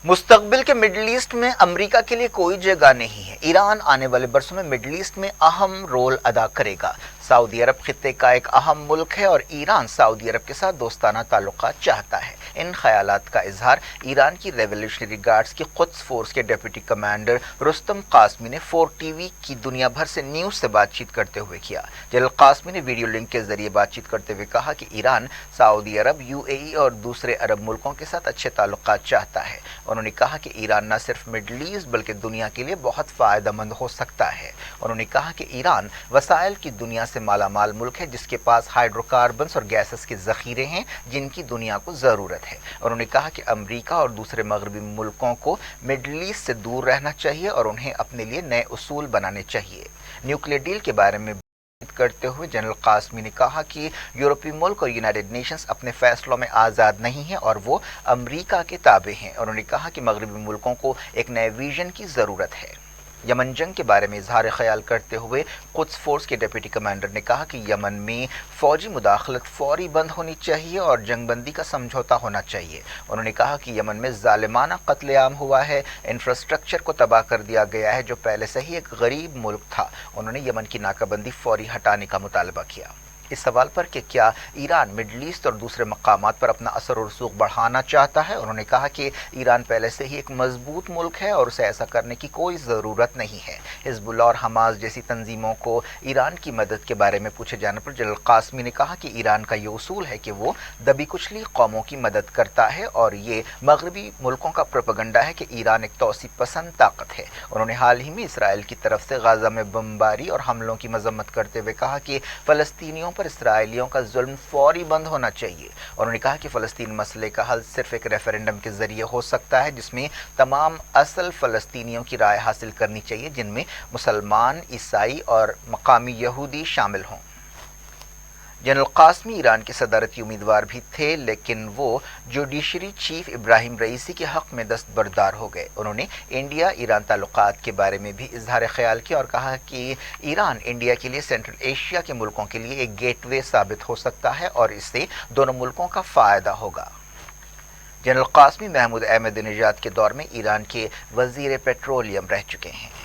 मुस्तकबिल के middle east में अमेरिका के लिए कोई जगह नहीं है। ईरान आने वाले बरसों में मिडल ईस्ट में अहम रोल अदा करेगा। सऊदी अरब खित्ते का एक अहम मुल्क है और ईरान सऊदी अरब के साथ दोस्ताना ताल्लुकात चाहता है। इन ख्यालात का इजहार ईरान की रेवोल्यूशनरी गार्ड्स की कुद्स फोर्स के डिप्टी कमांडर रुस्तम कासमी ने 4TV की दुनिया भर से न्यूज से बातचीत करते हुए किया। जनरल कासमी ने वीडियो लिंक के जरिए बातचीत करते हुए कहा कि ईरान सऊदी अरब, UAE और दूसरे अरब मुल्कों के साथ अच्छे ताल्लुकात चाहता है। उन्होंने कहा कि ईरान न सिर्फ मिडल ईस्ट बल्कि दुनिया के लिए बहुत फायदेमंद हो सकता है। उन्होंने कहा कि ईरान वसाइल की दुनिया से मालामाल मुल्क है जिसके पास हाइड्रोकार्बन्स और गैसेस के जखीरे हैं जिनकी दुनिया को ज़रूरत है। उन्होंने कहा कि अमेरिका और दूसरे मगरबी मुल्कों को मिडल ईस्ट से दूर रहना चाहिए और उन्हें अपने लिए नए उसूल बनाने चाहिए। न्यूक्लियर डील के बारे में करते हुए जनरल कासमी ने कहा कि यूरोपीय मुल्क और यूनाइटेड नेशंस अपने फैसलों में आज़ाद नहीं हैं और वो अमेरिका के ताबे हैं। उन्होंने कहा कि मगरबी मुल्कों को एक नए विजन की ज़रूरत है। यमन जंग के बारे में इजहार ख्याल करते हुए कुद्स फोर्स के डिप्टी कमांडर ने कहा कि यमन में फौजी मुदाखलत फौरी बंद होनी चाहिए और जंगबंदी का समझौता होना चाहिए। उन्होंने कहा कि यमन में जालिमाना कत्लेआम हुआ है, इंफ्रास्ट्रक्चर को तबाह कर दिया गया है जो पहले से ही एक गरीब मुल्क था। उन्होंने यमन की नाकाबंदी फौरी हटाने का मुतालबा किया। इस सवाल पर कि क्या ईरान मिडल ईस्ट और दूसरे मकामात पर अपना असर और रसूख बढ़ाना चाहता है, उन्होंने कहा कि ईरान पहले से ही एक मजबूत मुल्क है और उसे ऐसा करने की कोई ज़रूरत नहीं है। हिजबुल्लाह और हमास जैसी तंजीमों को ईरान की मदद के बारे में पूछे जाने पर जनरल कासमी ने कहा कि ईरान का ये उसूल है कि वो दबी कुचली कौमों की मदद करता है और ये मगरबी मुल्कों का प्रोपेगेंडा है कि ईरान एक तौसीफ पसंद ताकत है। उन्होंने हाल ही में इसराइल की तरफ से गाजा में बमबारी और हमलों की मजम्मत करते हुए कहा कि फ़लस्तीनियों पर इसराइलियों का जुल्म फौरी बंद होना चाहिए। उन्होंने कहा कि फ़लस्तीन मसले का हल सिर्फ एक रेफरेंडम के जरिए हो सकता है जिसमें तमाम असल फ़लस्तीनियों की राय हासिल करनी चाहिए, जिनमें मुसलमान, ईसाई और मकामी यहूदी शामिल हों। जनरल कासमी ईरान के सदारती उम्मीदवार भी थे, लेकिन वो जुडिशरी चीफ इब्राहिम रईसी के हक़ में दस्तबरदार हो गए। उन्होंने इंडिया ईरान ताल्लुकात के बारे में भी इजहार ख्याल किया और कहा कि ईरान इंडिया के लिए सेंट्रल एशिया के मुल्कों के लिए एक गेटवे साबित हो सकता है और इससे दोनों मुल्कों का फ़ायदा होगा। जनरल कासमी महमूद अहमदीनेजाद के दौर में ईरान के वज़ीर पेट्रोलियम रह चुके हैं।